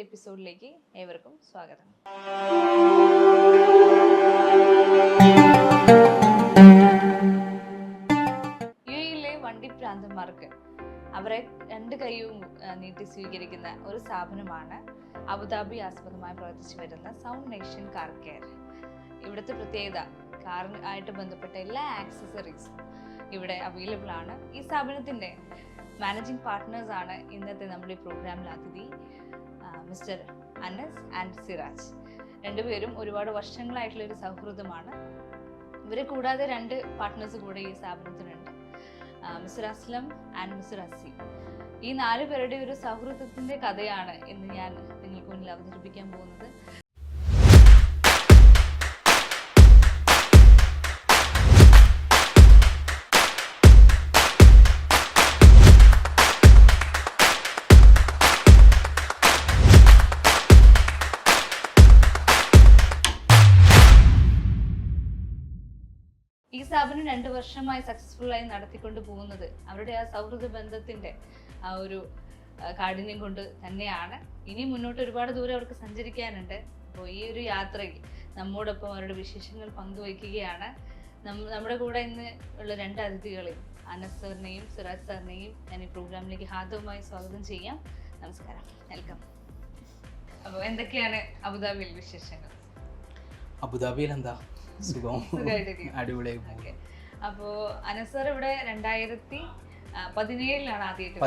എപ്പിസോഡിലേക്ക് ഏവർക്കും സ്വാഗതം. യുഎഇയിലെ വണ്ടി പ്രാന്തന്മാർക്ക് അവരെ രണ്ട് കൈയും നീട്ടി സ്വീകരിക്കുന്ന ഒരു സ്ഥാപനമാണ് അബുദാബി ആസ്പദമായി പ്രവർത്തിച്ചു വരുന്ന സൗണ്ട് നേഷൻ കാർ കെയർ. ഇവിടുത്തെ പ്രത്യേകത കാറിനായിട്ട് ബന്ധപ്പെട്ട എല്ലാ ആക്സസറീസും ഇവിടെ അവൈലബിൾ ആണ്. ഈ സ്ഥാപനത്തിൻ്റെ മാനേജിംഗ് പാർട്ട്നേഴ്സ് ആണ് ഇന്നത്തെ നമ്മുടെ പ്രോഗ്രാമിൽ അതിഥി മിസ്റ്റർ അനസ് ആൻഡ് സിറാജ്. രണ്ടുപേരും ഒരുപാട് വർഷങ്ങളായിട്ടുള്ളൊരു സൗഹൃദമാണ്. ഇവരെ കൂടാതെ രണ്ട് പാർട്ട്നേഴ്സ് കൂടെ ഈ സ്ഥാപനത്തിനുണ്ട്, mister Aslam and mister Azeem. ഈ 4 പേരുടെ ഒരു സൗഹൃദത്തിൻ്റെ കഥയാണ് ഇന്ന് ഞാൻ നിങ്ങൾക്ക് മുന്നിൽ അവതരിപ്പിക്കാൻ പോകുന്നത്. ഈ സ്ഥാപനം 2 വർഷമായി സക്സസ്ഫുള്ളായി നടത്തിക്കൊണ്ട് പോകുന്നത് അവരുടെ ആ സൗഹൃദ ബന്ധത്തിൻ്റെ ആ ഒരു കാഠിന്യം കൊണ്ട് തന്നെയാണ്. ഇനി മുന്നോട്ട് ഒരുപാട് ദൂരം അവർക്ക് സഞ്ചരിക്കാനുണ്ട്. അപ്പോൾ ഈ ഒരു യാത്രയിൽ നമ്മോടൊപ്പം അവരുടെ വിശേഷങ്ങൾ പങ്കുവയ്ക്കുകയാണ് നമ്മുടെ കൂടെ ഇന്ന് ഉള്ള 2 അതിഥികളെയും, അനസ് സാറിനെയും സിറാജ് സാറിനെയും ഞാൻ ഈ പ്രോഗ്രാമിലേക്ക് ഹാർദവമായി സ്വാഗതം ചെയ്യാം. നമസ്കാരം, വെൽക്കം. അപ്പോൾ എന്തൊക്കെയാണ് അബുദാബിയിൽ വിശേഷങ്ങൾ? അബുദാബിയിൽ എന്താ സുഖം, അടിപൊളിയായി. അപ്പോ അനസ് സാർ ഇവിടെ 2017 ആദ്യമായിട്ട്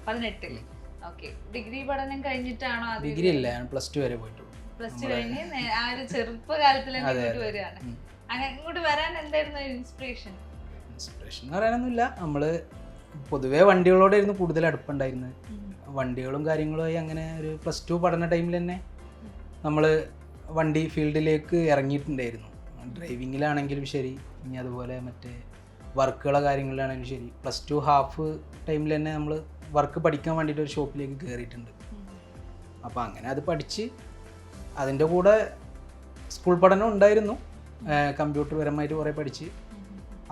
18. ഓക്കെ, ഡിഗ്രി പഠനം കഴിഞ്ഞിട്ടാണോ? ഡിഗ്രി ഇല്ല, ഞാൻ +2 വരെ പോയിട്ടു. +2 കഴിഞ്ഞ് ആ ഒരു ചെറുപ്പകാലത്തിൽ ഇങ്ങോട്ട് വരികയാണ്. അങ്ങനെ ഇങ്ങോട്ട് വരാൻ എന്തായിരുന്നു ഇൻസ്പിറേഷൻ എന്ന് പറയാനൊന്നുമില്ല. നമ്മള് പൊതുവേ വണ്ടികളോടായിരുന്നു കൂടുതൽ അടുപ്പുണ്ടായിരുന്നത്. വണ്ടികളും കാര്യങ്ങളുമായി അങ്ങനെ ഒരു +2 പഠന ടൈമിൽ തന്നെ നമ്മള് വണ്ടി ഫീൽഡിലേക്ക് ഇറങ്ങിയിട്ടുണ്ടായിരുന്നു. ഡ്രൈവിങ്ങിലാണെങ്കിലും ശരി, ഇനി അതുപോലെ മറ്റേ വർക്കുകളെ കാര്യങ്ങളിലാണെങ്കിലും ശരി. +2 ഹാഫ് ടൈമിൽ തന്നെ നമ്മൾ വർക്ക് പഠിക്കാൻ വേണ്ടിയിട്ട് ഒരു ഷോപ്പിലേക്ക് കയറിയിട്ടുണ്ട്. അപ്പോൾ അങ്ങനെ അത് പഠിച്ച് അതിൻ്റെ കൂടെ സ്കൂൾ പഠനം ഉണ്ടായിരുന്നു. കമ്പ്യൂട്ടർ പരമായിട്ട് കുറേ പഠിച്ച്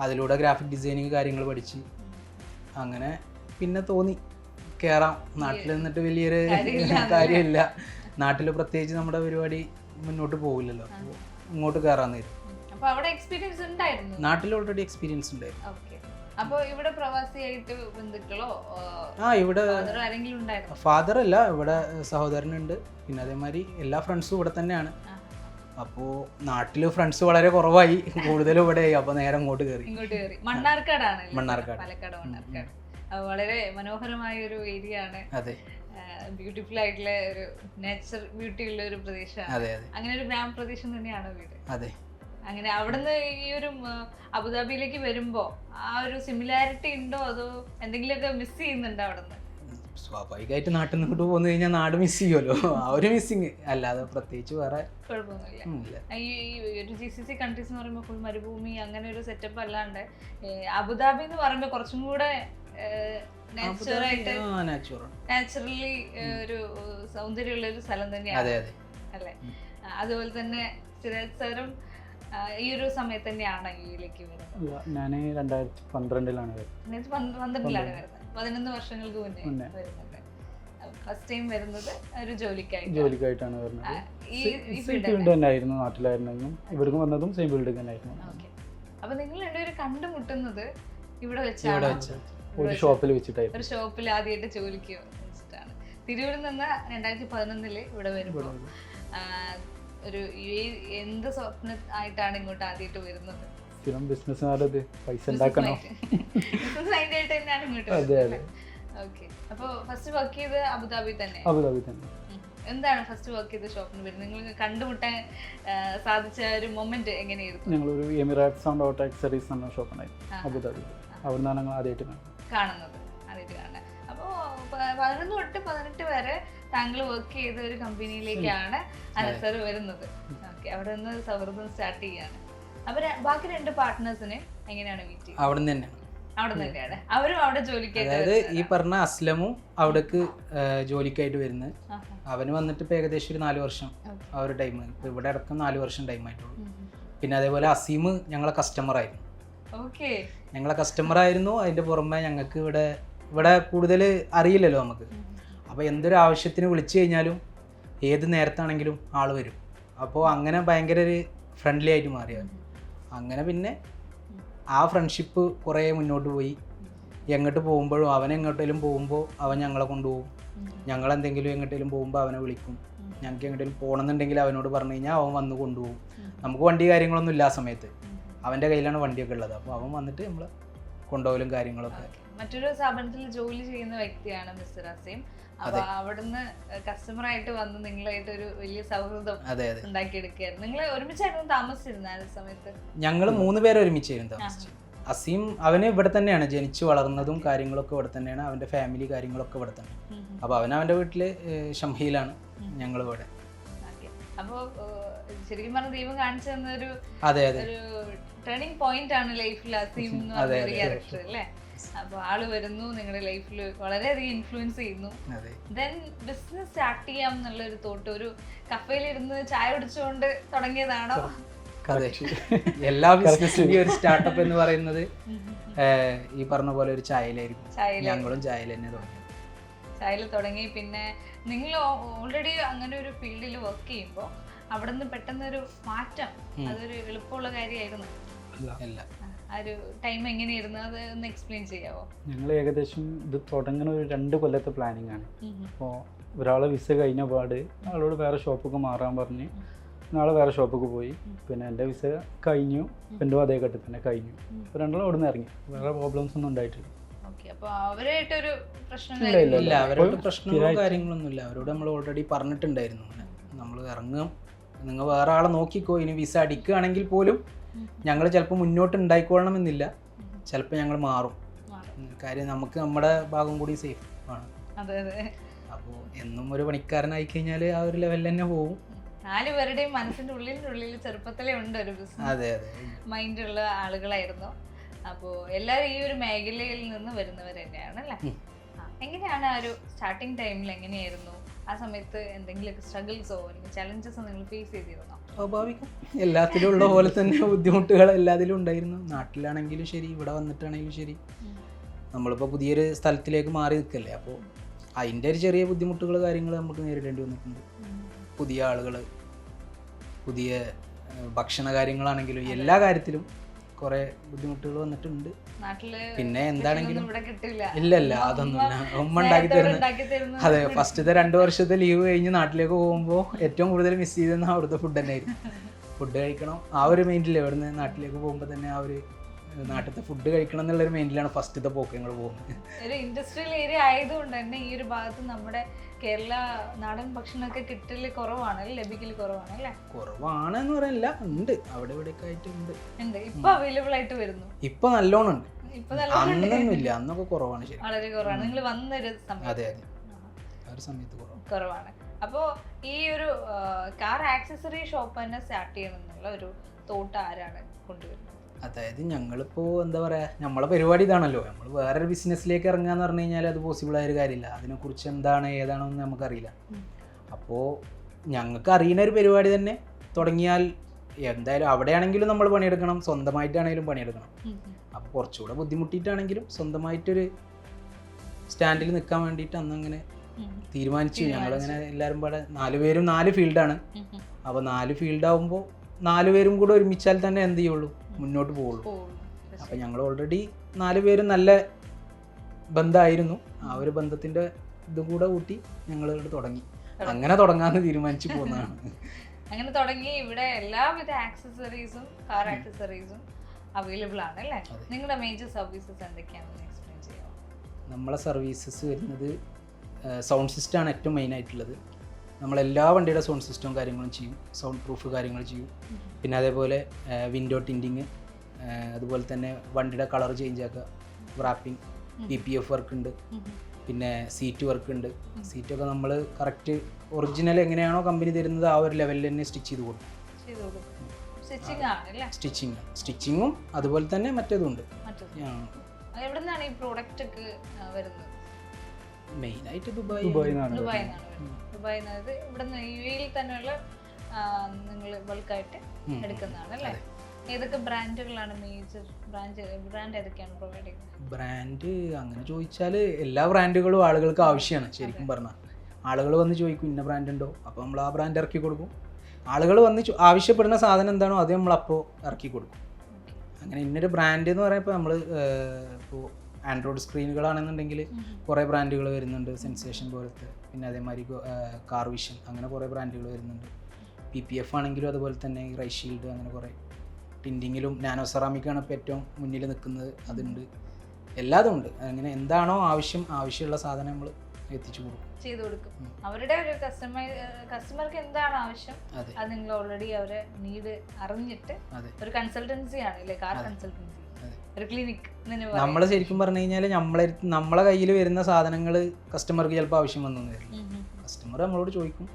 അതിലൂടെ ഗ്രാഫിക് ഡിസൈനിങ് കാര്യങ്ങൾ പഠിച്ച് അങ്ങനെ പിന്നെ തോന്നി കയറാം. നാട്ടിൽ നിന്നിട്ട് വലിയൊരു കാര്യമില്ല, നാട്ടിൽ പ്രത്യേകിച്ച് നമ്മുടെ പരിപാടി മുന്നോട്ട് പോകില്ലല്ലോ, ഇങ്ങോട്ട് കയറാൻ നേരം. നാട്ടിൽ ഓൾറെഡി എക്സ്പീരിയൻസ് ഉണ്ടായിരുന്നു. അപ്പോൾ ഇവിടെ പ്രവാസിയായിട്ട് ബന്ധുക്കളോ? ഇവിടെ ഫാദർ അല്ല, ഇവിടെ സഹോദരനുണ്ട്. പിന്നെ അതേമാതിരി എല്ലാ ഫ്രണ്ട്സും ഇവിടെ തന്നെയാണ്. അപ്പോൾ നാട്ടിൽ ഫ്രണ്ട്സ് വളരെ കുറവായി, കൂടുതലും ഇവിടെ. അപ്പോൾ നേരെ ഇങ്ങോട്ട് കയറി. മണ്ണാർക്കാടാണ്, മണ്ണാർക്കാട്, പാലക്കാട് മണ്ണാർക്കാട്. വളരെ മനോഹരമായ ഒരു ഏരിയ ആണ്. അതെ, ബ്യൂട്ടിഫുൾ ആയിട്ടുള്ള ഒരു നേച്ചർ ബ്യൂട്ടി ഉള്ള ഒരു പ്രദേശമാണ്. അങ്ങനെ ഒരു ഗ്രാമപ്രദേശം തന്നെയാണ് വീട്. അതെ. അങ്ങനെ അവിടുന്ന് ഈ ഒരു അബുദാബിയിലേക്ക് വരുമ്പോ ആ ഒരു സിമിലാരിറ്റി ഉണ്ടോ, അതോ എന്തെങ്കിലുമൊക്കെ മിസ് ചെയ്യുന്നുണ്ടോ അവിടുന്ന്? സ്വാഭാവികമായിട്ട് നാട്ടിൽ നിന്ന് പോന്നു കഴിഞ്ഞാൽ നാട് മിസ് ചെയ്യുമല്ലോ, ആ ഒരു മിസ്സിങ് അല്ലാതെ പ്രത്യേകിച്ച് വേറെ കുഴപ്പമൊന്നുമില്ല. ഈ ഒരു GCC കൺട്രീസ് എന്ന് പറയുമ്പോൾ ഫുൾ മരുഭൂമി അങ്ങനെ ഒരു സെറ്റപ്പ് അല്ലാണ്ട് അബുദാബി എന്ന് പറയുമ്പോൾ കുറച്ചും കൂടെ നാച്ചുറലി ഒരു സൗന്ദര്യമുള്ള ഒരു സ്ഥലം തന്നെയാണ് അല്ലേ? അതുപോലെ തന്നെ സിറാജ് സാറും ഈ ഒരു സമയത്ത് തന്നെയാണ് യുഎയിലേക്ക് വരുന്നത്. ഞാൻ 2012 വരുന്നത്. 11 വർഷങ്ങൾക്ക് മുന്നേ വരുന്നുണ്ട്. ഫസ്റ്റ് ടൈം വരുന്നത് ഒരു ജോലിക്കായിട്ടാണ് വരുന്നത്. നാട്ടിലായിരുന്നെങ്കിലും ഇവിടേക്ക് വന്നതും സെയിം ബിൽഡിംഗ് തന്നെയായിരുന്നു. അപ്പൊ നിങ്ങൾ രണ്ടുപേരും കണ്ടുമുട്ടുന്നത് ഇവിടെ വെച്ചാണ്, ഒരു ഷോപ്പിൽ വെച്ചിട്ടായിരുന്നു. ഒരു ഷോപ്പിൽ ആദ്യമായിട്ട് ജോലിക്ക് വെച്ചിട്ടാണ്. തിരൂരിൽ നിന്ന് 2011 ഇവിടെ വരുമ്പോൾ ഒരു എന്ത് സ്വപ്നമായിട്ടാണ് ഇങ്ങോട്ട് ആദ്യമായിട്ട് വരുന്നത്? ബിസിനസ്സുകാരത് പൈസ ഉണ്ടാക്കണം. ഓക്കെ, അപ്പോൾ ഫസ്റ്റ് വർക്ക് ചെയ്ത് അബുദാബി തന്നെ? എന്താണ് ഫസ്റ്റ് വർക്ക് ചെയ്ത ഷോപ്പിന് വരുന്നത്? നിങ്ങൾ കണ്ടുമുട്ടാൻ സാധിച്ച ഒരു മൊമെന്റ് എങ്ങനെയായിരുന്നു? ഞങ്ങളൊരു എമിറേറ്റ്സ് സൗണ്ട് ഓട്ടോ ആക്സസറീസ് എന്ന ഷോപ്പുണ്ടായിരുന്നു അബുദാബി. അവിടുന്നാണ് ഞങ്ങൾ ആദ്യമായിട്ട് കാണുന്നത്. അപ്പോൾ 11 തൊട്ട് 18 വരെ താങ്കൾ വർക്ക് ചെയ്ത ഒരു കമ്പനിയിലേക്കാണ് അനസർ വരുന്നത്. ഓക്കെ, അവിടെ നിന്ന് സൗഹൃദം സ്റ്റാർട്ട് ചെയ്യാണ്. അപ്പൊ ബാക്കി 2 പാർട്ട്നേഴ്സിനെ എങ്ങനെയാണ് മീറ്റ് ചെയ്യുന്നത്? അവിടെ തന്നെയാണ്. അവരും അവിടെ ജോലിക്കായിട്ട്, അതായത് ഈ പറഞ്ഞ അസ്ലമും അവിടേക്ക് ജോലിക്കായിട്ട് വരുന്നത്. അവന് വന്നിട്ട് ഇപ്പൊ ഏകദേശം ഒരു 4 വർഷം ആ ഒരു ടൈം. ഇപ്പൊ ഇവിടെ അടക്കം 4 വർഷം ടൈം ആയിട്ടുള്ളൂ. പിന്നെ അതേപോലെ അസീം ഞങ്ങളെ കസ്റ്റമർ ആയിരുന്നു. അതിന്റെ പുറമെ ഞങ്ങൾക്ക് ഇവിടെ കൂടുതൽ അറിയില്ലല്ലോ നമുക്ക്. അപ്പോൾ എന്തൊരു ആവശ്യത്തിന് വിളിച്ചു കഴിഞ്ഞാലും ഏത് നേരത്താണെങ്കിലും ആൾ വരും. അപ്പോൾ അങ്ങനെ ഭയങ്കര ഒരു ഫ്രണ്ട്ലി ആയിട്ട് മാറിയത്. അങ്ങനെ പിന്നെ ആ ഫ്രണ്ട്ഷിപ്പ് കുറേ മുന്നോട്ട് പോയി. എങ്ങോട്ട് പോകുമ്പോഴും അവൻ എങ്ങോട്ടേലും പോകുമ്പോൾ അവൻ ഞങ്ങളെ കൊണ്ടുപോകും, ഞങ്ങളെന്തെങ്കിലും എങ്ങോട്ടേലും പോകുമ്പോൾ അവനെ വിളിക്കും. ഞങ്ങൾക്ക് എങ്ങോട്ടേലും പോകണമെന്നുണ്ടെങ്കിൽ അവനോട് പറഞ്ഞു കഴിഞ്ഞാൽ അവൻ വന്ന് കൊണ്ടുപോകും. നമുക്ക് വണ്ടി കാര്യങ്ങളൊന്നും ഇല്ല ആ സമയത്ത്, അവൻ്റെ കയ്യിലാണ് വണ്ടിയൊക്കെ ഉള്ളത്. അപ്പോൾ അവൻ വന്നിട്ട് നമ്മൾ കൊണ്ടുപോകലും കാര്യങ്ങളൊക്കെ. മറ്റൊരു സ്ഥാപനത്തിൽ ജോലി ചെയ്യുന്ന വ്യക്തിയാണ് മിസ്റ്റർ അസീം. അപ്പൊ അവിടുന്ന് കസ്റ്റമറായിട്ട് വന്ന് നിങ്ങളായിട്ട് ഒരു വലിയ സൗഹൃദം ഉണ്ടാക്കിയെടുക്കുകയായിരുന്നു. നിങ്ങൾ ഒരുമിച്ചായിരുന്നു താമസിച്ചിരുന്ന ആ സമയത്ത്? ഞങ്ങൾ 3 പേരെ ഒരുമിച്ചായിരുന്നു താമസിച്ചത്. അസീം അവന് ഇവിടെ തന്നെയാണ് ജനിച്ചു വളർന്നതും കാര്യങ്ങളൊക്കെ ഇവിടെ തന്നെയാണ്, അവൻ്റെ ഫാമിലി കാര്യങ്ങളൊക്കെ ഇവിടെ തന്നെ. അപ്പോൾ അവൻ്റെ വീട്ടിൽ ഷംഹയിലാണ്, ഞങ്ങൾ ഇവിടെ. അപ്പോൾ ശരിക്കും പറഞ്ഞ ദൈവം കാണിച്ചു തന്നൊരു ഒരു ടേണിംഗ് പോയിന്റ് ആണ് ലൈഫിൽ അസീം എന്ന് പറഞ്ഞ ക്യാരക്ടർ അല്ലേ? അപ്പോൾ ആള് വരുന്നു, നിങ്ങളുടെ ലൈഫിൽ വളരെയധികം ഇൻഫ്ലുവൻസ് ചെയ്യുന്നു. ദെൻ ബിസിനസ് സ്റ്റാർട്ട് ചെയ്യാം എന്നുള്ളൊരു തോട്ട് ഒരു കഫേലിരുന്ന് ചായ കുടിച്ചുകൊണ്ട് തുടങ്ങിയതാണോ? അതെ, എല്ലാ ബിസിനസിന്റെയും ഒരു സ്റ്റാർട്ടപ്പ് എന്ന് പറയുന്നത് ഈ പറഞ്ഞ പോലെ ഒരു ചായയിലായിരിക്കും. ഞങ്ങളും ചായയിൽ തന്നെ തുടങ്ങി. ചായയിൽ തുടങ്ങി. പിന്നെ നിങ്ങൾ ഓൾറെഡി അങ്ങനെ ഒരു ഫീൽഡിൽ വർക്ക് ചെയ്യുമ്പോൾ അവിടെ നിന്ന് പെട്ടെന്നൊരു മാറ്റം അതൊരു എളുപ്പമുള്ള കാര്യമായിരുന്നു? അല്ല. ആ ഒരു ടൈം എങ്ങനെയായിരുന്നു, അത് ഒന്ന് എക്സ്പ്ലെയിൻ ചെയ്യാവോ? ഞങ്ങൾ ഏകദേശം ഇത് തുടങ്ങുന്ന ഒരു 2 കൊല്ലത്തെ പ്ലാനിങ് ആണ്. അപ്പോൾ ഒരാളെ വിസ കഴിഞ്ഞ പാട് ആളോട് വേറെ ഷോപ്പൊക്കെ മാറാൻ പറഞ്ഞ് നാളെ വേറെ ഷോപ്പൊക്കെ പോയി. പിന്നെ എൻ്റെ വിസ കഴിഞ്ഞു, എൻ്റെ അതേ ഘട്ടത്തിൽ തന്നെ കഴിഞ്ഞു. അപ്പോൾ രണ്ടാളും അവിടെ നിന്ന് ഇറങ്ങി, വേറെ പ്രോബ്ലംസ് ഒന്നും ഉണ്ടായിട്ടില്ല. അവരായിട്ടൊരു ഇല്ല, അവരോട് പ്രശ്നങ്ങളോ കാര്യങ്ങളൊന്നും ഇല്ല. അവരോട് നമ്മൾ ഓൾറെഡി പറഞ്ഞിട്ടുണ്ടായിരുന്നു, നമ്മൾ ഇറങ്ങും, നിങ്ങൾ വേറെ ആളെ നോക്കിക്കോ. ഇനി വിസ അടിക്കുകയാണെങ്കിൽ പോലും ഞങ്ങൾ ചിലപ്പോൾ മുന്നോട്ട് ഉണ്ടായിക്കൊള്ളണമെന്നില്ല, ചിലപ്പോൾ ഞങ്ങൾ മാറും. കാര്യം നമുക്ക് നമ്മുടെ ഭാഗം കൂടി സേഫ് ആണ്. അപ്പോൾ എന്നും ഒരു പണിക്കാരനായി കഴിഞ്ഞാൽ ആ ഒരു ലെവലിൽ തന്നെ പോകും. 4 പേരുടെയും മനസ്സിന്റെ ഉള്ളിൽ ചെറുപ്പത്തിലേ ഉണ്ട് ഒരു ബിസിനസ് മൈൻഡുള്ള ആളുകളായിരുന്നു. അപ്പോൾ എല്ലാവരും ഈ ഒരു മേഖലയിൽ നിന്ന് വരുന്നവർ തന്നെയാണ് അല്ലേ? എങ്ങനെയാണ് ആ ഒരു സ്റ്റാർട്ടിങ് ടൈമിൽ എങ്ങനെയായിരുന്നു? ആ സമയത്ത് എന്തെങ്കിലും സ്ട്രഗിൾസോ അല്ലെങ്കിൽ ചലഞ്ചസോ നിങ്ങൾ ഫേസ് ചെയ്തിരുന്നോ? സ്വാഭാവികം, എല്ലാത്തിലും ഉള്ള പോലെ തന്നെ ബുദ്ധിമുട്ടുകൾ എല്ലാത്തിലും ഉണ്ടായിരുന്നു. നാട്ടിലാണെങ്കിലും ശരി, ഇവിടെ വന്നിട്ടാണെങ്കിലും ശരി, നമ്മളിപ്പോൾ പുതിയൊരു സ്ഥലത്തിലേക്ക് മാറി നിൽക്കല്ലേ. അപ്പോൾ അതിൻ്റെ ഒരു ചെറിയ ബുദ്ധിമുട്ടുകൾ കാര്യങ്ങൾ നമുക്ക് നേരിടേണ്ടി വന്നിട്ടുണ്ട്. പുതിയ ആളുകൾ, പുതിയ ഭക്ഷണ കാര്യങ്ങളാണെങ്കിലും എല്ലാ കാര്യത്തിലും കുറേ ബുദ്ധിമുട്ടുകൾ വന്നിട്ടുണ്ട്. പിന്നെ എന്താണെങ്കിലും ഇല്ലല്ല, അതൊന്നുമില്ല. ഉമ്മ ഉണ്ടാക്കി തരുന്നത്. അതെ, ഫസ്റ്റത്തെ 2 വർഷത്തെ ലീവ് കഴിഞ്ഞ് നാട്ടിലേക്ക് പോകുമ്പോൾ ഏറ്റവും കൂടുതൽ മിസ് ചെയ്തെന്ന് അവിടുത്തെ ഫുഡ് തന്നെ ആയിരുന്നു. ഫുഡ് കഴിക്കണം ആ ഒരു മൈൻഡിൽ, ഇവിടുന്ന് നാട്ടിലേക്ക് പോകുമ്പോൾ തന്നെ ആ ഒരു നാട്ടിലത്തെ ഫുഡ് കഴിക്കണം എന്നുള്ളൊരു മൈൻഡിലാണ് ഫസ്റ്റത്തെ പോക്ക് ഞങ്ങൾ പോകുന്നത്. ഒരു ഇൻഡസ്ട്രിയൽ ഏരിയ ആയതുകൊണ്ട് തന്നെ ഈ ഒരു ഭാഗത്ത് നമ്മുടെ കേരള നാടൻ ഭക്ഷണമൊക്കെ കിട്ടല് കുറവാണ്, ലഭിക്കൽ കുറവാണ് അല്ലേ? കുറവാണെന്ന് പറയില്ല, ഉണ്ട്, അവിടെ ഇവിടെയൊക്കെ ആയിട്ട് ഉണ്ട്. ഇപ്പൊ അവൈലബിൾ ആയിട്ട് വരുന്നു. ഇപ്പൊ നല്ലോണം ഉണ്ട്, അന്നൊന്നുമില്ല, അന്നൊക്കെ കുറവാണ്. ശരി, വളരെ കുറവാണ്. നിങ്ങൾ വന്നൊരു സമയത്ത് അതെ അതെ ആ ഒരു സമയത്ത് കുറവാണ്. അപ്പോൾ ഈ ഒരു കാർ ആക്സസറി ഷോപ്പ് തന്നെ സ്റ്റാർട്ട് ചെയ്യണം എന്നുള്ള ഒരു തോട്ട് ആരാണ് കൊണ്ടുവരുന്നത്? അതായത് ഞങ്ങളിപ്പോൾ എന്താ പറയുക, നമ്മളെ പരിപാടി ഇതാണല്ലോ. നമ്മൾ വേറൊരു ബിസിനസ്സിലേക്ക് ഇറങ്ങുകയെന്ന് പറഞ്ഞു കഴിഞ്ഞാൽ അത് പോസിബിൾ ആയൊരു കാര്യമില്ല. അതിനെക്കുറിച്ച് എന്താണ് ഏതാണോ എന്ന് നമുക്കറിയില്ല. അപ്പോൾ ഞങ്ങൾക്ക് അറിയുന്ന ഒരു പരിപാടി തന്നെ തുടങ്ങിയാൽ എന്തായാലും അവിടെയാണെങ്കിലും നമ്മൾ പണിയെടുക്കണം, സ്വന്തമായിട്ടാണെങ്കിലും പണിയെടുക്കണം. അപ്പോൾ കുറച്ചുകൂടെ ബുദ്ധിമുട്ടിയിട്ടാണെങ്കിലും സ്വന്തമായിട്ടൊരു സ്റ്റാൻഡിൽ നിൽക്കാൻ വേണ്ടിയിട്ട് അന്നങ്ങനെ തീരുമാനിച്ചു. ഞങ്ങളങ്ങനെ എല്ലാവരും പാടെ 4 പേരും 4 ഫീൽഡാണ്. അപ്പോൾ 4 ഫീൽഡാകുമ്പോൾ 4 പേരും കൂടെ ഒരുമിച്ചാൽ തന്നെ എന്ത് ചെയ്യുള്ളൂ, മുന്നോട്ട് പോവുള്ളൂ. അപ്പം ഞങ്ങൾ ഓൾറെഡി 4 പേരും നല്ല ബന്ധമായിരുന്നു. ആ ഒരു ബന്ധത്തിൻ്റെ ഇതും കൂടെ കൂട്ടി ഞങ്ങൾ ഇവിടെ തുടങ്ങി. അങ്ങനെ തുടങ്ങാമെന്ന് തീരുമാനിച്ചു പോകുന്നതാണ്. അങ്ങനെ തുടങ്ങി. ഇവിടെ എല്ലാവിധ ആക്സസറീസും കാർ ആക്സസറീസും അവൈലബിൾ ആണ് അല്ലേ? നിങ്ങളുടെ മേജർ സർവീസസ് എന്തൊക്കെയാണെന്ന് എക്സ്പ്ലെയിൻ ചെയ്യാമോ? നമ്മളെ സർവീസസ് വരുന്നത് സൗണ്ട് സിസ്റ്റമാണ് ഏറ്റവും മെയിൻ ആയിട്ടുള്ളത്. നമ്മളെല്ലാ വണ്ടിയുടെ സൗണ്ട് സിസ്റ്റവും കാര്യങ്ങളും ചെയ്യും, സൗണ്ട് പ്രൂഫ് കാര്യങ്ങൾ ചെയ്യും. പിന്നെ അതേപോലെ വിൻഡോ ടിൻറ്റിങ്, അതുപോലെ തന്നെ വണ്ടിയുടെ കളർ ചേഞ്ച് ആക്കുക, റാപ്പിംഗ്, PPF വർക്ക് ഉണ്ട്, പിന്നെ സീറ്റ് വർക്ക് ഉണ്ട്. സീറ്റൊക്കെ നമ്മൾ കറക്റ്റ് ഒറിജിനൽ എങ്ങനെയാണോ കമ്പനി തരുന്നത് ആ ഒരു ലെവലിൽ തന്നെ സ്റ്റിച്ച് ചെയ്ത് കൊടുക്കും. സ്റ്റിച്ചിങ്ങും അതുപോലെ തന്നെ മറ്റേതും ഉണ്ട്. മെയിനായിട്ട് ദുബായ് ഇവിടുന്ന് UAE തന്നെയുള്ള നിങ്ങൾ ബൾക്കായിട്ട് എടുക്കുന്നതാണ് അല്ലേ? ഏതൊക്കെ ബ്രാൻഡുകളാണ് മേജർ ബ്രാൻഡ് ഏതൊക്കെയാണ് പ്രൊവൈഡ് ചെയ്യുന്നത്? ബ്രാൻഡ് അങ്ങനെ ചോദിച്ചാൽ എല്ലാ ബ്രാൻഡുകളും ആളുകൾക്ക് ആവശ്യമാണ്. ശരിക്കും പറഞ്ഞാൽ ആളുകൾ വന്ന് ചോദിക്കും ഇന്ന ബ്രാൻഡ് ഉണ്ടോ, അപ്പോൾ നമ്മൾ ആ ബ്രാൻഡ് ഇറക്കി കൊടുക്കും. ആളുകൾ വന്ന് ആവശ്യപ്പെടുന്ന സാധനം എന്താണോ അത് നമ്മളപ്പോൾ ഇറക്കി കൊടുക്കും. അങ്ങനെ ഇന്നൊരു ബ്രാൻഡ് എന്ന് പറയുമ്പോൾ നമ്മൾ ഇപ്പോൾ ആൻഡ്രോയിഡ് സ്ക്രീനുകളാണെന്നുണ്ടെങ്കിൽ കുറേ ബ്രാൻഡുകൾ വരുന്നുണ്ട്, സെൻസേഷൻ പോലത്തെ, പിന്നെ അതേമാതിരി കാർ വിഷൻ, അങ്ങനെ കുറേ ബ്രാൻഡുകൾ വരുന്നുണ്ട്. PPF ആണെങ്കിലും അതുപോലെ തന്നെ റൈഷീൽഡ്, അങ്ങനെ കുറേ ടിൻറ്റിങ്ങിലും നാനോ സെറാമിക്കാണ് ഇപ്പോൾ ഏറ്റവും മുന്നിൽ നിൽക്കുന്നത്, അതുണ്ട്, എല്ലാതും ഉണ്ട്. അങ്ങനെ എന്താണോ ആവശ്യമുള്ള സാധനം നമ്മൾ എത്തിച്ചു കൊടുക്കും, ചെയ്തു കൊടുക്കും. അവരുടെ ഒരു കസ്റ്റമർക്ക് എന്താണ് ആവശ്യം അത് നിങ്ങൾ ഓൾറെഡി അവരെ നീഡ് അറിഞ്ഞിട്ട് ഒരു കൺസൾട്ടൻസി ആണ് അല്ലേ, കാർ കൺസൾട്ടൻസി, ഒരു ക്ലിനിക്. നമ്മൾ ശരിക്കും പറഞ്ഞു കഴിഞ്ഞാൽ നമ്മളെ കയ്യിൽ വരുന്ന സാധനങ്ങൾ കസ്റ്റമർക്ക് ചിലപ്പോൾ ആവശ്യം വന്നു വരില്ല. കസ്റ്റമർ നമ്മളോട് ചോദിക്കും,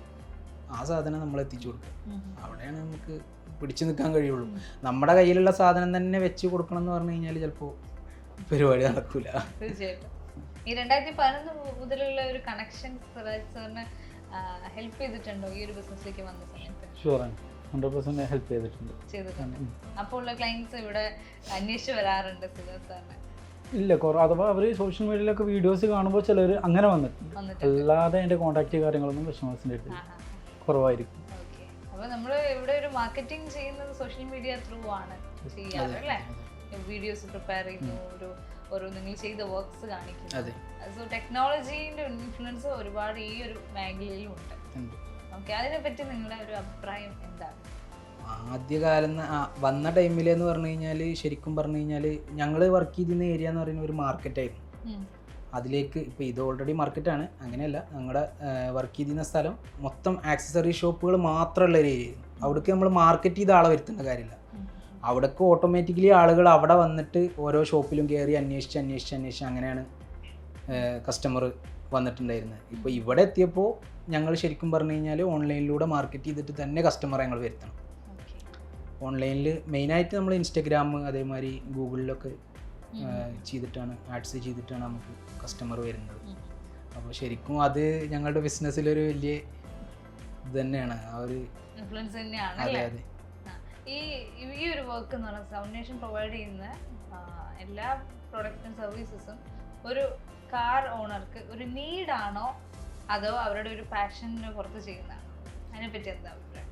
ആ സാധനം നമ്മൾ എത്തിച്ചു കൊടുക്കും. അവിടെയാണ് നമുക്ക് പിടിച്ചു നിൽക്കാൻ കഴിയുള്ളൂ. നമ്മുടെ കയ്യിലുള്ള സാധനം തന്നെ വെച്ച് കൊടുക്കണം എന്ന് പറഞ്ഞു കഴിഞ്ഞാൽ ചിലപ്പോൾ പരിപാടി നടക്കൂല. തീർച്ചയായിട്ടും. ഈ 2011 മുതലുള്ള ഒരു കണക്ഷൻ സാറിന് ഹെൽപ്പ് ചെയ്തിട്ടുണ്ടോ ഈ ഒരു ബിസിനസ്സിലേക്ക് വന്ന സമയത്ത്? ഷുവറാണ്, 100% ഹെൽപ്പ് ചെയ്തിട്ടുണ്ട്. അപ്പോൾ ഉള്ള ക്ലയൻസ് ഇവിടെ അന്വേഷിച്ച് വരാറുണ്ട് സുരേഷ് സാറിന്? ഇല്ല, അഥവാ അവർ സോഷ്യൽ മീഡിയയിലൊക്കെ വീഡിയോസ് കാണുമ്പോൾ ചിലർ അങ്ങനെ വന്നിട്ടുണ്ട്, അല്ലാതെ അതിൻ്റെ കോൺടാക്ട് കാര്യങ്ങളൊന്നും കസ്റ്റമേഴ്സിൻ്റെ അടുത്ത് കുറവായിരിക്കും. ഓക്കെ, അപ്പോൾ നമ്മൾ ഇവിടെ ഒരു മാർക്കറ്റിംഗ് ചെയ്യുന്നത് സോഷ്യൽ മീഡിയ ത്രൂ ആണ് ചെയ്യാറ് അല്ലേ? വീഡിയോസ് പ്രിപ്പയർ ചെയ്യുന്നു, ഒരു നിങ്ങൾ ചെയ്ത വർക്ക്സ് കാണിക്കുന്നു. സോ ടെക്നോളജീൻ്റെ ഇൻഫ്ലുവൻസ് ഒരുപാട് ഈ ഒരു മേഖലയിലും ഉണ്ട്. ഓക്കെ, അതിനെപ്പറ്റി നിങ്ങളുടെ ഒരു അഭിപ്രായം എന്താണ്? ആദ്യകാലം വന്ന ടൈമിലെന്ന് പറഞ്ഞു കഴിഞ്ഞാൽ, ശരിക്കും പറഞ്ഞു കഴിഞ്ഞാൽ ഞങ്ങൾ വർക്ക് ചെയ്തിരുന്ന ഏരിയ എന്ന് പറയുന്ന ഒരു മാർക്കറ്റായിരുന്നു. അതിലേക്ക് ഇപ്പോൾ ഇത് ഓൾറെഡി മാർക്കറ്റാണ്, അങ്ങനെയല്ല, ഞങ്ങളുടെ വർക്ക് ചെയ്തിരുന്ന സ്ഥലം മൊത്തം ആക്സസറി ഷോപ്പുകൾ മാത്രമുള്ള ഒരു ഏരിയ ആയിരുന്നു. അവിടേക്ക് നമ്മൾ മാർക്കറ്റ് ചെയ്ത ആളെ വരുത്തേണ്ട കാര്യമില്ല. അവിടേക്ക് ഓട്ടോമാറ്റിക്കലി ആളുകൾ അവിടെ വന്നിട്ട് ഓരോ ഷോപ്പിലും കയറി അന്വേഷിച്ച് അങ്ങനെയാണ് കസ്റ്റമർ വന്നിട്ടുണ്ടായിരുന്നത്. ഇപ്പോൾ ഇവിടെ എത്തിയപ്പോൾ ഞങ്ങൾ ശരിക്കും പറഞ്ഞു കഴിഞ്ഞാൽ ഓൺലൈനിലൂടെ മാർക്കറ്റ് ചെയ്തിട്ട് തന്നെ കസ്റ്റമറെ ഞങ്ങൾ വരുത്തണം. ഓൺലൈനിൽ മെയിനായിട്ട് നമ്മൾ ഇൻസ്റ്റഗ്രാം അതേമാതിരി ഗൂഗിളിലൊക്കെ ചെയ്തിട്ടാണ്, ആഡ്സ് ചെയ്തിട്ടാണ് നമുക്ക് കസ്റ്റമർ വരുന്നത്. അപ്പോൾ ശരിക്കും അത് ഞങ്ങളുടെ ബിസിനസ്സിലൊരു വലിയ ഇത് തന്നെയാണ്, ആ ഒരു ഇൻഫ്ലുവൻസ് തന്നെയാണ്. അതെ അതെ. ഈ ഒരു വർക്ക് എന്ന് പറഞ്ഞാൽ സൗണ്ട് നേഷൻ പ്രൊവൈഡ് ചെയ്യുന്ന എല്ലാ പ്രൊഡക്റ്റും സർവീസസും ഒരു കാർ ഓണർക്ക് ഒരു നീഡാണോ അതോ അവരുടെ ഒരു പാഷന് പുറത്ത് ചെയ്യുന്നതാണോ? അതിനെപ്പറ്റി എന്താ അഭിപ്രായം?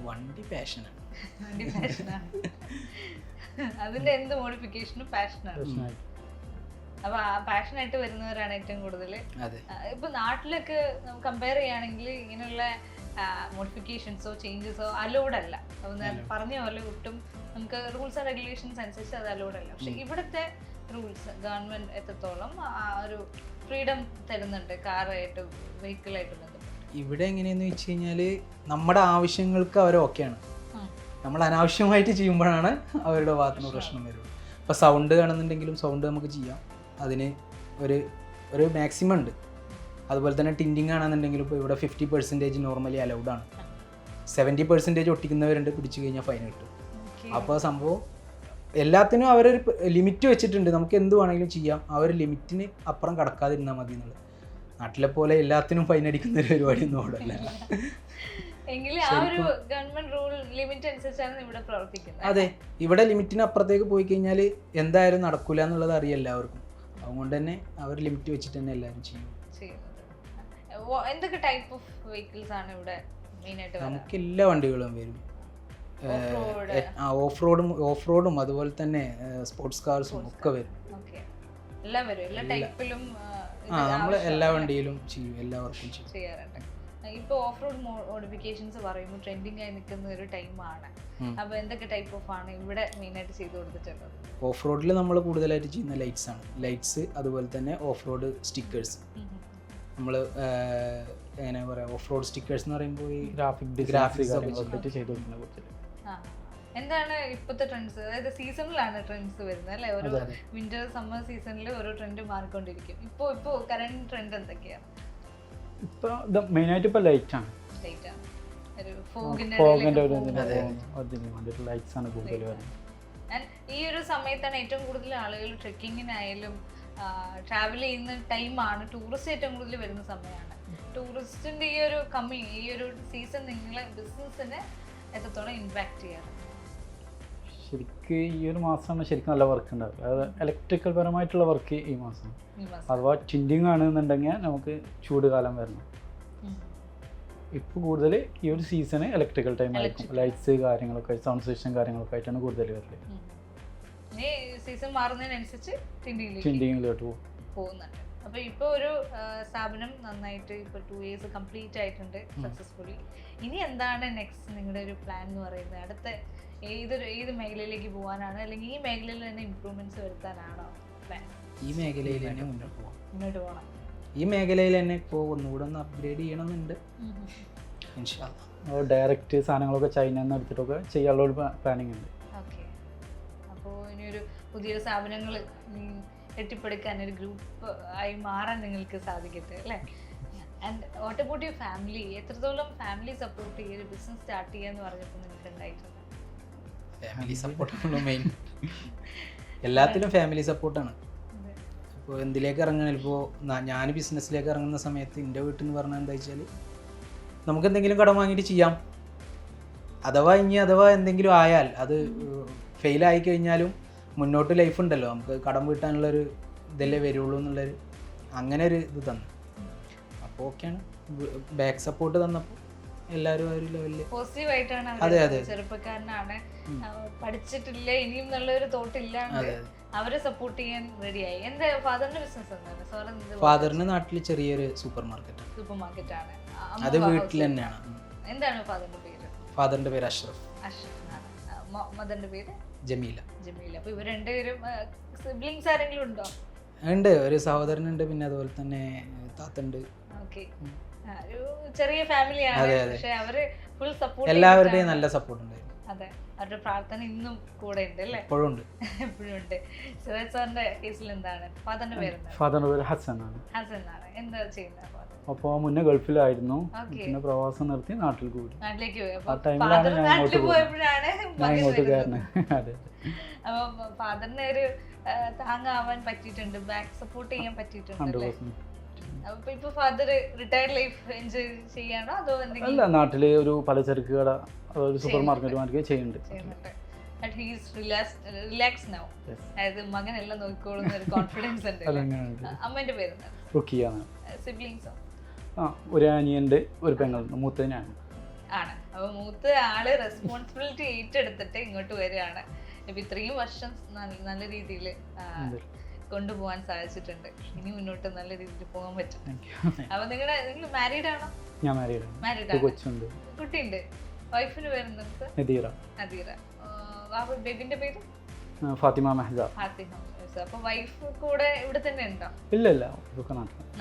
വണ്ടി പാഷനാണ്. വണ്ടി പാഷനാണ്, അതിന്റെ എന്ത് മോഡിഫിക്കേഷനും പാഷനാണ്. അപ്പൊ ആ പാഷനായിട്ട് വരുന്നവരാണ് ഏറ്റവും കൂടുതൽ. ഇപ്പൊ നാട്ടിലൊക്കെ കമ്പയർ ചെയ്യുകയാണെങ്കിൽ ഇങ്ങനെയുള്ള മോഡിഫിക്കേഷൻസോ ചേഞ്ചസോ അലൗഡ് അല്ല. പറഞ്ഞ പോലെ ഒട്ടും നമുക്ക് റൂൾസ് ആൻഡ് റെഗുലേഷൻസ് അനുസരിച്ച് അത് അലൗഡ് അല്ല. പക്ഷെ ഇവിടുത്തെ റൂൾസ് ഗവൺമെന്റ് എത്രത്തോളം ആ ഒരു ഫ്രീഡം തരുന്നുണ്ട് കാറായിട്ട് വെഹിക്കിളായിട്ട് ബന്ധപ്പെട്ട്? ഇവിടെ എങ്ങനെയെന്ന് വെച്ച് കഴിഞ്ഞാൽ നമ്മുടെ ആവശ്യങ്ങൾക്ക് അവർ ഓക്കെയാണ്. നമ്മൾ അനാവശ്യമായിട്ട് ചെയ്യുമ്പോഴാണ് അവരുടെ ഭാഗത്തുനിന്ന് പ്രശ്നം വരുള്ളൂ. ഇപ്പോൾ സൗണ്ട് കാണുന്നുണ്ടെങ്കിലും സൗണ്ട് നമുക്ക് ചെയ്യാം, അതിന് ഒരു മാക്സിമം ഉണ്ട്. അതുപോലെ തന്നെ ടിൻറ്റിങ് ആണെന്നുണ്ടെങ്കിലും ഇപ്പോൾ ഇവിടെ 50% നോർമലി അലൗഡാണ്. 70% ഒട്ടിക്കുന്നവരുണ്ട്, പിടിച്ചു കഴിഞ്ഞാൽ ഫൈൻ കിട്ടും. അപ്പോൾ സംഭവം എല്ലാത്തിനും അവരൊരു ലിമിറ്റ് വെച്ചിട്ടുണ്ട്, നമുക്ക് എന്ത് വേണമെങ്കിലും ചെയ്യാം. ആ ഒരു ലിമിറ്റിന് അപ്പുറം കടക്കാതിരുന്നാൽ മതി എന്നുള്ളത്. നാട്ടിലെ പോലെ എല്ലാത്തിനും ഫൈൻ അടിക്കുന്ന ഒരു പരിപാടിയൊന്നും അവിടെ അല്ല. അതെ, ഇവിടെ ലിമിറ്റിന് അപ്പുറത്തേക്ക് പോയി കഴിഞ്ഞാൽ എന്തായാലും നടക്കൂല എന്നുള്ളത് അറിയാം എല്ലാവർക്കും. അതുകൊണ്ട് തന്നെ അവർ ലിമിറ്റ് വെച്ചിട്ട് തന്നെ എല്ലാവരും ചെയ്യും. എന്തൊക്കെ ടൈപ്പ് ഓഫ് വെഹിക്കിൾസ് ആണ് ഇവിടെ മെയിനായിട്ട്? നമുക്ക് എല്ലാ വണ്ടികളും വരും, ഓഫ് റോഡും അതുപോലെ തന്നെ സ്പോർട്സ് കാർസും ഒക്കെ വരും. നമ്മൾ എല്ലാ വണ്ടിയിലും ചെയ്യും, എല്ലാ വർക്കും ചെയ്യാറുണ്ട്. ഇപ്പോൾ ഓഫ് റോഡ് മോഡിഫിക്കേഷൻസ് പറയുമ്പോൾ ട്രെൻഡിങ് ആയി നിൽക്കുന്ന ഒരു ടൈമാണ്. അപ്പോൾ എന്തൊക്കെ ടൈപ്പ് ഓഫ് ആണ് ഇവിടെ മെയിനായിട്ട് ചെയ്തു കൊടുത്തിട്ടുള്ളത്? ഓഫ് റോഡിൽ നമ്മൾ കൂടുതലായിട്ട് ചെയ്യുന്ന ലൈറ്റ്സ് ആണ്. ലൈറ്റ്സ് അതുപോലെ തന്നെ ഓഫ് റോഡ് സ്റ്റിക്കേഴ്സ്. നമ്മൾ എങ്ങനെ പറയാം, ഓഫ് റോഡ് സ്റ്റിക്കേഴ്സ് എന്ന് പറയുമ്പോൾ ഈ ഗ്രാഫിക്സ് ഒക്കെ ചെയ്തു കൊടുക്കുന്നത്. എന്താണ് ഇപ്പോഴത്തെ ട്രെൻഡ്സ്? അതായത് സീസണിലാണ് ട്രെൻഡ്സ് വരുന്നത് അല്ലേ? ഒരു വിന്റർ സമ്മർ സീസണിൽ ഓരോ ട്രെൻഡ് മാറിക്കൊണ്ടിരിക്കും. ഇപ്പോൾ കറന്റ് ട്രെൻഡ് എന്തൊക്കെയാണ്? ഇപ്പോൾ മെയിനായിട്ട് ഇപ്പോൾ ലൈറ്റാണ്, ലൈറ്റ്സ് ആണ് കൂടുതൽ വരുന്നത്. ഈ ഒരു സമയത്താണ് ഏറ്റവും കൂടുതൽ ആളുകൾ ട്രെക്കിങ്ങിനായാലും ട്രാവൽ ചെയ്യുന്ന ടൈമാണ്. ടൂറിസ്റ്റ് ഏറ്റവും കൂടുതൽ വരുന്ന സമയമാണ്. ടൂറിസ്റ്റിന്റെ ഈ ഒരു കമ്മിങ്, ഈ ഒരു സീസൺ നിങ്ങളെ ബിസിനസ്സിനെ എത്രത്തോളം ഇമ്പാക്ട് ചെയ്യാറുണ്ട്? ശരിക്കും ഈ ഒരു മാസമാണ് ശരിക്കും നല്ല വർക്ക് ഉണ്ടാവും. അതായത് ഇലക്ട്രിക്കൽ പരമായിട്ടുള്ള വർക്ക് ഈ മാസം. അഥവാ ടിൻറ്റിങ് ആണെന്നുണ്ടെങ്കിൽ നമുക്ക് ചൂട് കാലം വരണം. ഇപ്പോൾ കൂടുതൽ ഈ ഒരു സീസണ് ഇലക്ട്രിക്കൽ ടൈം ആയിരിക്കും. ലൈറ്റ്സ് കാര്യങ്ങളൊക്കെ സൗണ്ട് സിസ്റ്റം കാര്യങ്ങളൊക്കെ ആയിട്ടാണ് കൂടുതൽ വരല്. ഇനി സീസൺ മാറുന്നതിനനുസരിച്ച് ടിൻഡിങ്ങിലോട്ട് പോകുന്നുണ്ട്. അപ്പോൾ ഇപ്പോൾ ഒരു സ്ഥാപനം നന്നായിട്ട് ഇപ്പോൾ 2 years കംപ്ലീറ്റ് ആയിട്ടുണ്ട് സക്സസ്ഫുള്ളി. ഇനി എന്താണ് നെക്സ്റ്റ് നിങ്ങളുടെ ഒരു പ്ലാൻ എന്ന് പറയുന്നത്? അടുത്ത ഏത് മേഖലയിലേക്ക് പോകാനാണ്, അല്ലെങ്കിൽ ഈ മേഖലയിൽ തന്നെ ഇംപ്രൂവ്മെന്റ്സ് വരുത്താനാണോ പ്ലാൻ? ഈ മേഖലയിൽ തന്നെ മുന്നോട്ട് പോകണം. ഈ മേഖലയിൽ തന്നെ ഇപ്പോൾ ഒന്നുകൂടെ ഒന്ന് അപ്ഗ്രേഡ് ചെയ്യണമെന്നുണ്ട്. ഇൻഷാ അല്ലാഹ് ഡയറക്റ്റ് സാധനങ്ങളൊക്കെ ചൈനയിൽ നിന്ന് എടുത്തിട്ടൊക്കെ ചെയ്യാനുള്ള ഒരു പ്ലാനിങ് ഉണ്ട്. ഓക്കെ. അപ്പോൾ ഇനിയൊരു പുതിയൊരു സ്ഥാപനങ്ങൾ കെട്ടിപ്പടുക്കാൻ ഒരു ഗ്രൂപ്പ് ആയി മാറാൻ നിങ്ങൾക്ക് സാധിക്കട്ടെ അല്ലേ? And what about your family? എത്രത്തോളം ഫാമിലി സപ്പോർട്ട് ചെയ്യുക ഒരു ബിസിനസ് സ്റ്റാർട്ട് ചെയ്യുക എന്ന് പറഞ്ഞപ്പോൾ നിങ്ങൾക്ക് ഉണ്ടായിട്ടുണ്ട്? ഫാമിലി സപ്പോർട്ടാണല്ലോ മെയിൻ. എല്ലാത്തിലും ഫാമിലി സപ്പോർട്ടാണ്. ഇപ്പോൾ എന്തിലേക്ക് ഇറങ്ങുകയാണ്, ഇപ്പോൾ ഞാൻ ബിസിനസ്സിലേക്ക് ഇറങ്ങുന്ന സമയത്ത് എൻ്റെ വീട്ടിൽ നിന്ന് പറഞ്ഞാൽ എന്താ വെച്ചാൽ നമുക്ക് എന്തെങ്കിലും കടം വാങ്ങിയിട്ട് ചെയ്യാം, അഥവാ എന്തെങ്കിലും ആയാൽ അത് ഫെയിലായി കഴിഞ്ഞാലും മുന്നോട്ട് ലൈഫ് ഉണ്ടല്ലോ, നമുക്ക് കടം വീട്ടാനുള്ളൊരു ഇതല്ലേ വരുള്ളൂ എന്നുള്ളൊരു അങ്ങനെ ഒരു ഇത് തന്നു. അപ്പോൾ ഓക്കെയാണ്. ബാക്ക് സപ്പോർട്ട് തന്നപ്പോൾ എല്ലാവരും ആ ഒരു ലെവലിൽ പോസിറ്റീവ് ആയിട്ടാണ്. അതെ അതെ, ചെറുപ്പക്കാരനാണ്, പഠിച്ചിട്ടില്ല ഇനിയും നല്ലൊരു തോട്ടില്ലാണ്ട് അവരെ സപ്പോർട്ട് ചെയ്യാൻ റെഡിയായി. എന്താ ഫാദറിന്റെ ബിസിനസ് എന്താണ്? ഫാദറിന് നാട്ടിൽ ചെറിയൊരു സൂപ്പർ മാർക്കറ്റ് ആണ്. അത് വീട്ടിൽ തന്നെയാണ്. എന്താണ് ഫാദറിന്റെ പേര്? ഫാദറിന്റെ പേര് അഷ്റഫ്. മദറിന്റെ പേര് ജമീല. അപ്പൊ ഇവർ രണ്ടുപേരും സിബ്ലിങ്സ് ആരെങ്കിലും ഉണ്ടോ? ഉണ്ട്, ഒരു സഹോദരനുണ്ട്, പിന്നെ അതുപോലെ തന്നെ താത്തുണ്ട്. ഓക്കെ, ഒരു ചെറിയ ഫാമിലിയാണ്. പക്ഷെ അവര് ഫുൾ സപ്പോർട്ട്, എല്ലാവരുടെയും നല്ല സപ്പോർട്ട് ഉണ്ടായിരുന്നു. അതെ, അവരുടെ പ്രാർത്ഥന ഇന്നും കൂടെ ഉണ്ട് അല്ലേ? എപ്പോഴും ഉണ്ട്. സിറാജ് സാറിന്റെ കേസിൽ എന്താണ് ഫാദറിന്റെ പേര്? ഫാദറിന്റെ പേര് ഹസൻ ആണ്. ഹസൻ ആണ്. എന്താ ചെയ്യുന്നത്? അപ്പോൾ മുന്നേ ഗൾഫിലായിരുന്നു, പിന്നെ പ്രവാസം നിർത്തി നാട്ടിൽ കൂടി. നാട്ടിലേക്ക് ആ ടൈമിലാണ് ഞാൻ ഇങ്ങോട്ട് പോയപ്പോഴാണ്. അതെ, അപ്പൊ ഫാദറിന് ഒരു താങ്ങാവാൻ പറ്റിയിട്ടുണ്ട്, ബാക്ക് സപ്പോർട്ട് ചെയ്യാൻ പറ്റിയിട്ടുണ്ട്. അപ്പൊ ഇപ്പൊ ഫാദർ റിട്ടയർഡ് ലൈഫ് എൻജോയ് ചെയ്യാണോ അതോ എന്തെങ്കിലും? അല്ല, നാട്ടില് ഒരു പലചരക്ക് കട, ഒരു സൂപ്പർ മാർക്കറ്റ് ചെയ്യുന്നുണ്ട്. അതായത് മകനെല്ലാം നോക്കിക്കോളുന്ന ഒരു കോൺഫിഡൻസ് ഉണ്ട്. അമ്മേന്റെ പേരെന്താണ്? റുക്കിയാണ്. സിബ്ലിങ്സോ? ഒരു അനിയന്റെ ഒരു പെങ്ങളുണ്ട്, മൂത്തതിനാണ്. ആണ്. അപ്പൊ മൂത്ത ആള് റെസ്പോൺസിബിലിറ്റി ഏറ്റെടുത്തിട്ട് ഇങ്ങോട്ട് വരികയാണ്. ഇപ്പൊ ഇത്രയും വർഷം നല്ല രീതിയിൽ കൊണ്ടുപോകാൻ സാധിച്ചിട്ടുണ്ട്. ഇനി മുന്നോട്ട് നല്ല രീതിയിൽ പോകാൻ പറ്റും. അപ്പൊ നിങ്ങൾ മാരീഡ് ആണോ? ഞാൻ മാരീഡ് ആണ്. കൊച്ചുണ്ട്, കുട്ടിയുണ്ട്. വൈഫിന് പേരെന്താ? നദീറ. ബേബിന്റെ പേര്? ഫാത്തിമ മെഹ്ജ. അപ്പൊ വൈഫ് കൂടെ ഇവിടെ തന്നെ ഉണ്ടോ? ഇല്ല,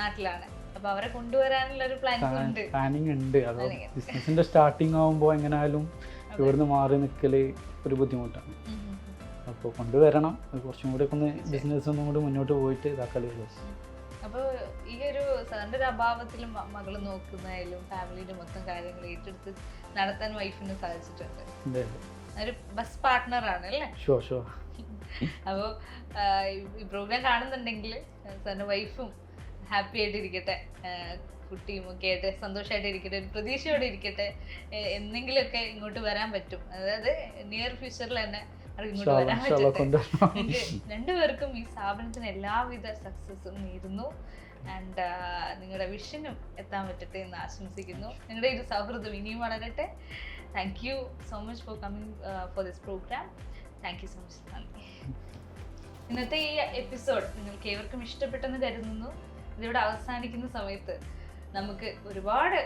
നാട്ടിലാണ്. അപ്പൊ അവരെ കൊണ്ടുവരാനുള്ള ഒരു പ്ലാനിങ് ഉണ്ട്. അത് ബിസിനസിന്റെ സ്റ്റാർട്ടിങ് ആവുമ്പോൾ എങ്ങനെയായാലും ഇവിടുന്ന് മാറി നിൽക്കല് ഒരു ബുദ്ധിമുട്ടാണ്. അപ്പോൾ കൊണ്ടുവരണം, കുറച്ചും കൂടി ഒന്ന് ബിസിനസ് ഒന്നും കൂടി മുന്നോട്ട് പോയിട്ട് ഇതാക്കല്. അപ്പോൾ ഈ ഒരു സാറിന്റെ ഒരു അഭാവത്തിലും മകള് നോക്കുന്നതിലും ഫാമിലിയുടെ മൊത്തം കാര്യങ്ങൾ ഏറ്റെടുത്ത് നടത്താൻ വൈഫിന് സാധിച്ചിട്ടുണ്ട്. ഒരു ബസ് പാർട്ട്ണർ ആണ് അല്ലേ? ഷുവർ. അപ്പോൾ ഈ പ്രോഗ്രാം കാണുന്നുണ്ടെങ്കിൽ സാറിന്റെ വൈഫും ഹാപ്പി ആയിട്ടിരിക്കട്ടെ, കുട്ടിയും ഒക്കെ ആയിട്ട് സന്തോഷമായിട്ട് ഇരിക്കട്ടെ, ഒരു പ്രതീക്ഷയോടെ ഇരിക്കട്ടെ. എന്തെങ്കിലുമൊക്കെ ഇങ്ങോട്ട് വരാൻ പറ്റും, അതായത് നിയർ ഫ്യൂച്ചറിൽ തന്നെ ഇങ്ങോട്ട് വരാൻ പറ്റട്ടെ. രണ്ടുപേർക്കും ഈ സ്ഥാപനത്തിന് എല്ലാവിധ സക്സസ്സും നേരുന്നു. ആൻഡ് നിങ്ങളുടെ വിഷനും എത്താൻ പറ്റട്ടെ എന്ന് ആശംസിക്കുന്നു. നിങ്ങളുടെ ഒരു സൗഹൃദം ഇനിയും വളരട്ടെ. Thank you so much for coming for this programme. Thank you so much. നന്ദി. ഇന്നത്തെ ഈ എപ്പിസോഡ് നിങ്ങൾക്ക് ഏവർക്കും ഇഷ്ടപ്പെട്ടെന്ന് കരുതുന്നു. ഇതിവിടെ അവസാനിക്കുന്ന സമയത്ത് നമുക്ക് ഒരുപാട്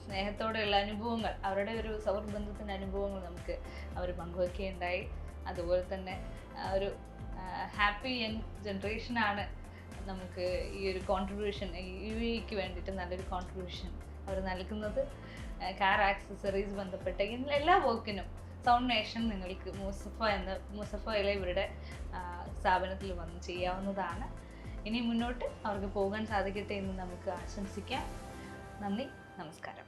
സ്നേഹത്തോടെയുള്ള അനുഭവങ്ങൾ, അവരുടെ ഒരു സൗഹൃദബന്ധത്തിൻ്റെ അനുഭവങ്ങൾ നമുക്ക് അവർ പങ്കുവയ്ക്കുകയുണ്ടായി. അതുപോലെ തന്നെ ഒരു ഹാപ്പി യങ് ജനറേഷനാണ് നമുക്ക് ഈ ഒരു കോൺട്രിബ്യൂഷൻ, UAEക്ക് വേണ്ടിയിട്ട് നല്ലൊരു കോൺട്രിബ്യൂഷൻ അവർ നൽകുന്നത്. കാർ ആക്സസറീസ് ബന്ധപ്പെട്ട എല്ലാ വർക്കിനും സൗണ്ട് നേഷൻ നിങ്ങൾക്ക് മുസഫയിലെ ഇവരുടെ സ്ഥാപനത്തിൽ വന്ന് ചെയ്യാവുന്നതാണ്. ഇനി മുന്നോട്ട് അവർക്ക് പോകാൻ സാധിക്കട്ടെ എന്ന് നമുക്ക് ആശംസിക്കാം. നന്ദി, നമസ്കാരം.